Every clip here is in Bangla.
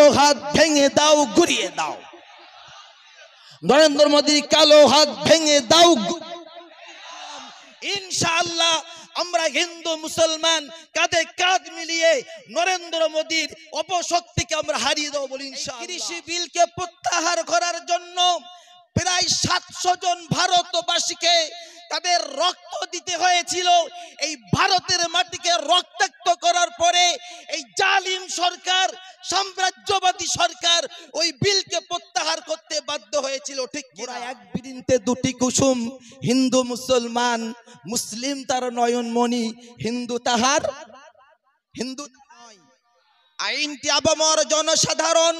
কালো হাত ভেঙে দাও, ঘুরিয়ে দাও। নরেন্দ্র মোদীর কালো হাত ভেঙে দাও। ইনশাআল্লাহ আমরা হিন্দু মুসলমান কাঁধে কাঁধ মিলিয়ে নরেন্দ্র মোদীর অপশক্তিকে আমরা হারিয়ে দেবো বলি ইনশাআল্লাহ। কৃষি বিলকে প্রত্যাহার করার জন্য প্রায় 700 জন ভারতবাসীকে তাদের রক্ত দিতে হয়েছিল। এই ভারতের মাটিকে রক্তাক্ত করার পরে এই জালিম সরকার, সাম্রাজ্যবাদী সরকার ওই বিলকে প্রত্যাহার করতে বাধ্য হয়েছিল। ঠিক কিনা? এক বৃন্তে দুটি কুসুম, হিন্দু মুসলমান, মুসলিম তার নয়নমণি, হিন্দু তাহার হিন্দু নয়। আইনটি আপামর জনসাধারণ,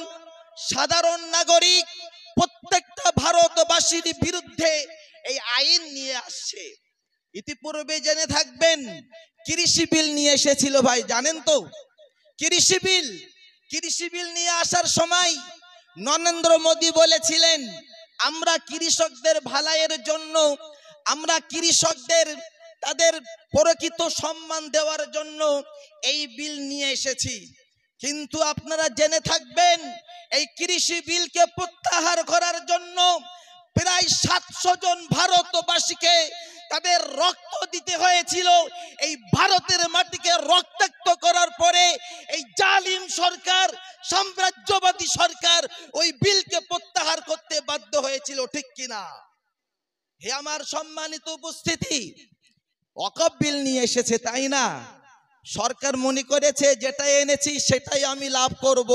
সাধারণ নাগরিক প্রত্যেকটা ভারতবাসীর বিরুদ্ধে এই আইন নিয়ে আসছে। ইতিপূর্বে জেনে থাকবেন কৃষি বিল নিয়ে এসেছিল ভাই, জানেন তো? কৃষি বিল নিয়ে আসার সময় নরেন্দ্র মোদী বলেছিলেন আমরা কৃষকদের ভালাইয়ের জন্য, আমরা কৃষকদের তাদের প্রকৃত সম্মান দেওয়ার জন্য এই বিল নিয়ে এসেছি। কিন্তু আপনারা জেনে থাকবেন এই কৃষি বিলকে প্রত্যাহার করার জন্য প্রায় 700 জন ভারতবাসীকে তাদের রক্ত দিতে হয়েছিল। এই ভারতের মাটিকে রক্তাক্ত করার পরে এই জালিম সরকার, সাম্রাজ্যবাদী সরকার ওই বিলকে প্রত্যাহার করতে বাধ্য হয়েছিল। ঠিক কিনা? হে আমার সম্মানিত উপস্থিতি, ওয়াকফ বিল নিয়ে এসেছে, তাই না? সরকার মনে করেছে যেটা এনেছি সেটাই আমি লাভ করব।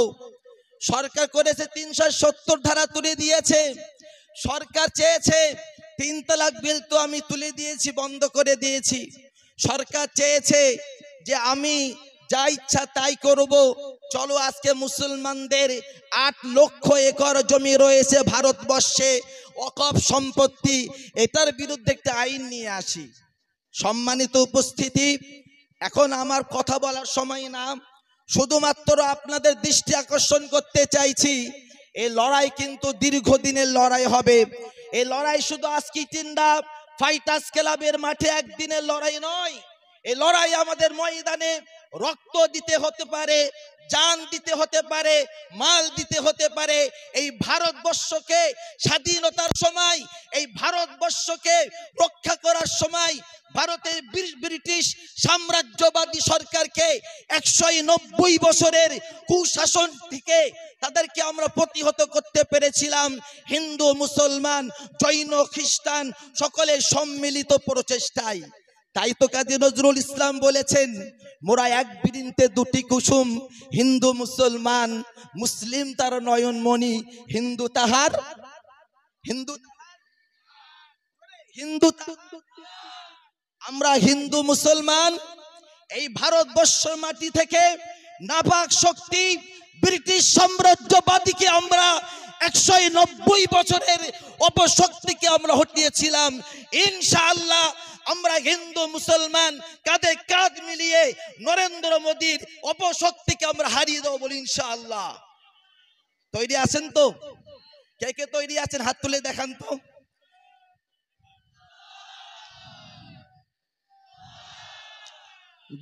সরকার করেছে 370 ধারা তুলে দিয়েছে। সরকার চেয়েছে 3 তালাক বিল তো আমি তুলে দিয়েছি, বন্ধ করে দিয়েছি। সরকার চেয়েছে যে আমি যা ইচ্ছা তাই করব। চলো আজকে মুসলমানদের 8 লক্ষ একর জমি রয়েছে ভারতবর্ষে, ওয়াকফ সম্পত্তি, এটার বিরুদ্ধে একটা আইন নিয়ে আসি। সম্মানিত উপস্থিতি, এখন আমার কথা বলার সময় না, শুধুমাত্র আপনাদের দৃষ্টি আকর্ষণ করতে চাইছি এই লড়াই কিন্তু দীর্ঘদিনের লড়াই হবে। এই লড়াই শুধু আজকে তিনডা ফাইটার্স ক্লাবের মাঠে একদিনের লড়াই নয়। এই লড়াই আমাদের ময়দানে রক্ত দিতে হতে পারে, জান দিতে হতে পারে, মাল দিতে হতে পারে। এই ভারতবর্ষকে স্বাধীনতার সময়, এই ভারতবর্ষকে রক্ষা করার সময় ভারতের ব্রিটিশ সাম্রাজ্যবাদী সরকারকে 190 বছরের কুশাসন থেকে তাদেরকে আমরা প্রতিহত করতে পেরেছিলাম হিন্দু, মুসলমান, জৈন, খ্রিস্টান সকলের সম্মিলিত প্রচেষ্টায়। তাই তো কাজী নজরুল ইসলাম বলেছেন মোরা এক বৃন্তে দুটি কুসুম, হিন্দু মুসলমান, মুসলিম তার নয়নমণি, হিন্দু তাহার হিন্দু হিন্দু আমরা হিন্দু মুসলমান এই ভারতবর্ষের মাটি থেকে নাপাক শক্তি ব্রিটিশ সাম্রাজ্যবাদীকে আমরা 190 বছরের অপশক্তিকে আমরা হটিয়েছিলাম। ইনশাআল্লাহ আমরা হিন্দু মুসলমান কাঁধে কাঁধ মিলিয়ে নরেন্দ্র মোদীর অপশক্তিকে আমরা হারিয়ে দেবো বলি ইনশাআল্লাহ। তৈরি আছেন তো? কে কে তৈরি আছেন হাত তুলে দেখান তো।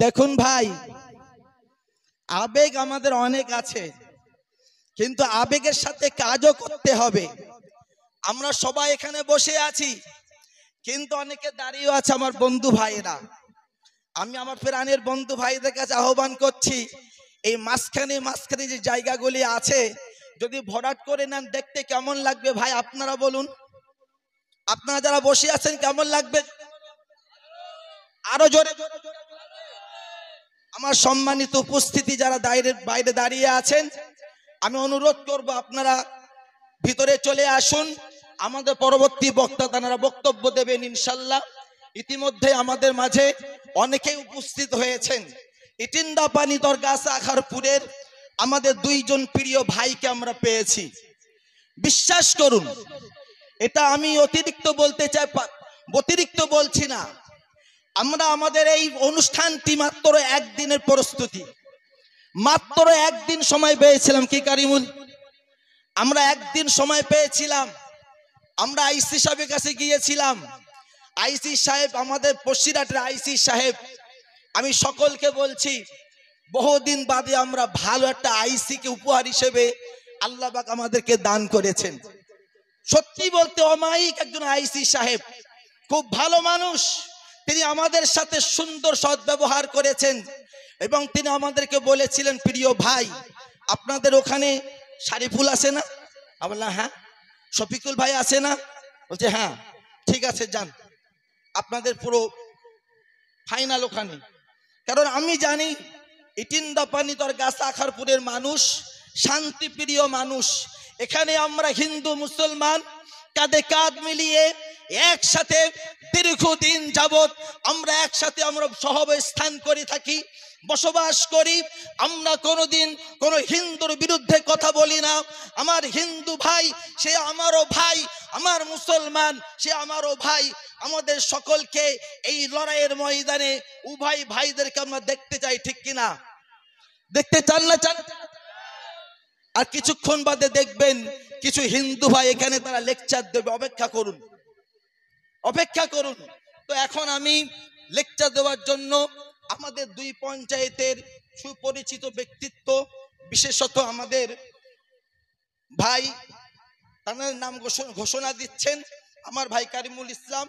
দেখুন ভাই, আবেগ আমাদের অনেক আছে, কিন্তু আবেগের সাথে কাজও করতে হবে। আমরা সবাই এখানে বসে আছি, কিন্তু অনেকে দাঁড়িয়ে আছে আমার বন্ধু ভাইয়েরা। আমি আমার প্রাণের বন্ধু ভাইদের কাছে আহ্বান করছি, এই মাঝখানে যে জায়গাগুলি আছে যদি ভরাট করে নেন দেখতে কেমন লাগবে ভাই আপনারা বলুন। আপনারা যারা বসে আছেন কেমন লাগবে? আরো জোরে। আমার সম্মানিত উপস্থিতি যারা বাইরে দাঁড়িয়ে আছেন, আমি অনুরোধ করব আপনারা ভিতরে চলে আসুন। আমাদের পরবর্তী বক্তা তারা বক্তব্য দেবেন ইনশাল্লাহ। ইতিমধ্যে আমাদের মাঝে অনেকেই উপস্থিত হয়েছেন। ইটিন্ডা পানি দরগাহ আখারপুরের আমাদের 2 জন প্রিয় ভাইকে আমরা পেয়েছি। বিশ্বাস করুন, এটা আমি অতিরিক্ত বলতে চাই, অতিরিক্ত বলছি না। আমরা আমাদের এই অনুষ্ঠানটি মাত্র একদিনের প্রস্তুতি, মাত্র একদিন সময় পেয়েছিলাম। কি কারিমুল, আমরা একদিন সময় পেয়েছিলাম। আমরা আইসি সাহেবের কাছে গিয়েছিলাম। আইসি সাহেব আমাদের বসিরহাটের আইসি সাহেব, আমি সকলকে বলছি বহুদিন বাদে আমরা ভালো একটা আইসি কে উপহার হিসেবে আল্লাহ পাক আমাদেরকে দান করেছেন। সত্যি বলতে অমায়িক একজন আইসি সাহেব, খুব ভালো মানুষ। তিনি আমাদের সাথে সুন্দর সদ্ব্যবহার করেছেন এবং তিনি আমাদেরকে বলেছিলেন, প্রিয় ভাই আপনাদের ওখানে শারিফুল আছে না? আমি বললাম হ্যাঁ। শফিকুল ভাই আছে না? বলছে হ্যাঁ। ঠিক আছে যান, আপনাদের পুরো ফাইনাল ওখানে। কারণ আমি জানি ইটিন্দাপানি দরগা আখারপুরের মানুষ শান্তিপ্রিয় মানুষ। এখানে আমরা হিন্দু মুসলমান কাঁধে কাঁধ মিলিয়ে একসাথে দীর্ঘদিন যাবত আমরা একসাথে আমরা সহাবস্থান করে থাকি, বসবাস করি। আমরা কোনোদিন কোনো হিন্দুর বিরুদ্ধে কথা বলি না। আমার হিন্দু ভাই সে আমারও ভাই, আমার মুসলমান সে আমারও ভাই। আমাদের সকলকে এই লড়াইয়ের ময়দানে উভয় ভাইদেরকে আমরা দেখতে চাই, ঠিক কিনা? দেখতে চান না? চান? আর কিছুক্ষণ বাদে দেখবেন কিছু হিন্দু ভাই এখানে তারা লেকচার দেবে, অপেক্ষা করুন, অপেক্ষা করুন। তো এখন আমি লেকচার দেওয়ার জন্য আমাদের দুই পঞ্চায়েতের সুপরিচিত ব্যক্তিত্ব, বিশেষত আমাদের ভাই তাদের নাম ঘোষণা দিচ্ছেন, আমার ভাই কারিমুল ইসলাম।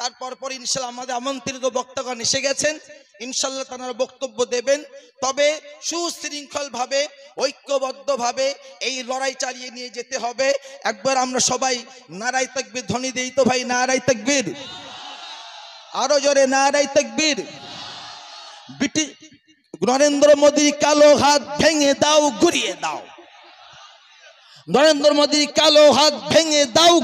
তারপর পর ইনশাল্লাহ আমাদের আমন্ত্রিত বক্তাগণ এসে গেছেন, ইনশাল্লাহ তারা বক্তব্য দেবেন। তবে সুশৃঙ্খল ভাবে ঐক্যবদ্ধ ভাবে এই লড়াই চালিয়ে নিয়ে যেতে হবে। একবার আমরা সবাই নারায়ে তাকবীর ধ্বনি দেই তো ভাই, নারায়ে তাকবীর, আরো জোরে নারায়ে তাকবীর। নরেন্দ্র মোদীর কালো হাত ভেঙে দাও, ঘুরিয়ে দাও। নরেন্দ্র মোদীর কালো হাত ভেঙে দাও,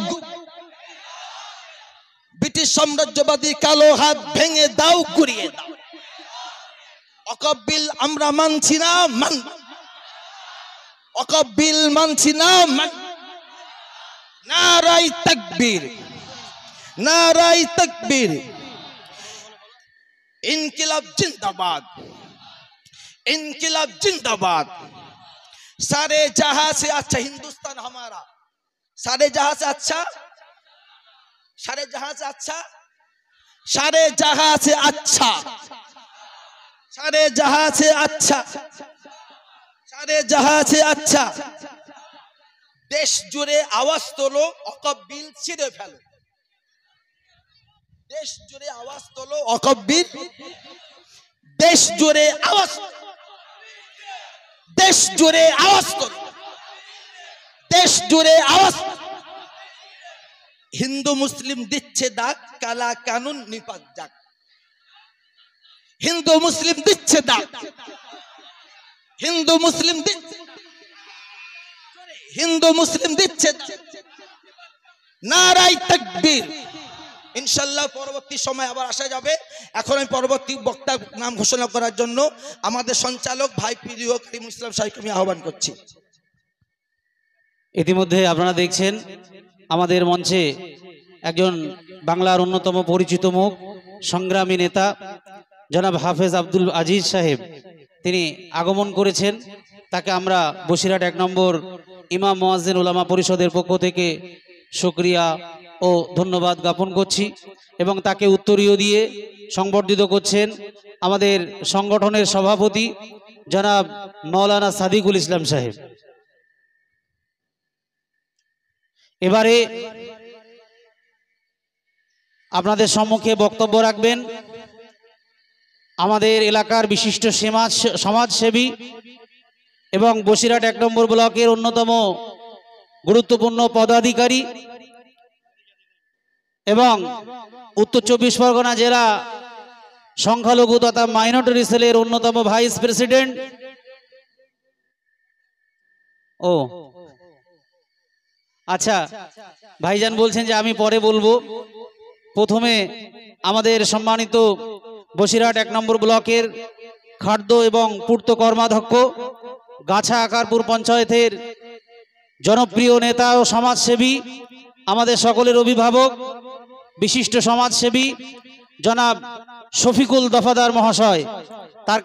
ব্রিটিশ সাম্রাজ্যবাদী কালো হাত ভেঙে দাও, ঘুরিয়ে দাও। ওয়াকফ বিল আমরা মানছি না, ওয়াকফ বিল মানছি না। নারায়ে তাকবীর, নারায়ে তাকবীর। ইনকিলাব जिंदाबाद, इनकलाब जिंदाबाद। सारे जहां से अच्छा हिंदुस्तान हमारा, सारे जहां से अच्छा, सारे जहां से अच्छा, सारे जहां से अच्छा, सारे जहां से अच्छा, सारे जहां से अच्छा। देश जुड़े आवाज তোলো, ওয়াকফ বিল ছিঁড়ে ফেলো। देश जुड़े आवाज তোলো, ওয়াকফ বিল। देश जुड़े आवाज, देश जुड़े आवाज তোলো, देश जुड़े आवाज। हिंदू मुस्लिम दिच्छे दाग, काला कानून निपात जाक। हिंदू मुस्लिम दिच्छे दाग, हिंदू मुस्लिम हिंदू मुस्लिम दिच्छे दाग। नाराये ताकबीर। ইনশাআল্লাহ পরবর্তী সময় আবার আসা যাবে। এখন আমি পরবর্তী বক্তার নাম ঘোষণা করার জন্য আমাদের সঞ্চালক ভাই প্রিয় কারিমুল ইসলাম সাহেবকে আমি আহ্বান করছি। ইতিমধ্যে আপনারা দেখছেন আমাদের মঞ্চে একজন বাংলার অন্যতম পরিচিত মুখ, সংগ্রামী নেতা জনাব হাফেজ আব্দুল আজিজ সাহেব, তিনি আগমন করেছেন। তাকে আমরা বসিরহাট 1 নম্বর ইমাম মুয়াজ্জিন উলামা পরিষদের পক্ষ থেকে শুকরিয়া ও ধন্যবাদ জ্ঞাপন করছি এবং তাকে উত্তরীয় দিয়ে সংবর্ধিত করছেন আমাদের সংগঠনের সভাপতি জনাব মাওলানা সাদিকুল ইসলাম সাহেব। এবারে আপনাদের সম্মুখে বক্তব্য রাখবেন আমাদের এলাকার বিশিষ্ট সমাজসেবী এবং বসিরহাট 1 নম্বর ব্লকের অন্যতম গুরুত্বপূর্ণ পদাধিকারী এবং উত্তর 24 পরগনা জেলা সংখ্যালঘু তথা মাইনরিটি সেলের অন্যতম ভাইস প্রেসিডেন্ট। ও আচ্ছা, ভাইজান বলছেন যে আমি পরে বলবো। প্রথমে আমাদের সম্মানিত বসিরহাট 1 নম্বর ব্লকের খাদ্য এবং পূর্ত কর্মাধ্যক্ষ, গাছা আকারপুর পঞ্চায়েতের জনপ্রিয় নেতা ও সমাজসেবী, আমাদের সকলের অভিভাবক, বিশিষ্ট সমাজসেবী জনাব শফিকুল দফাদার মহাশয়, তার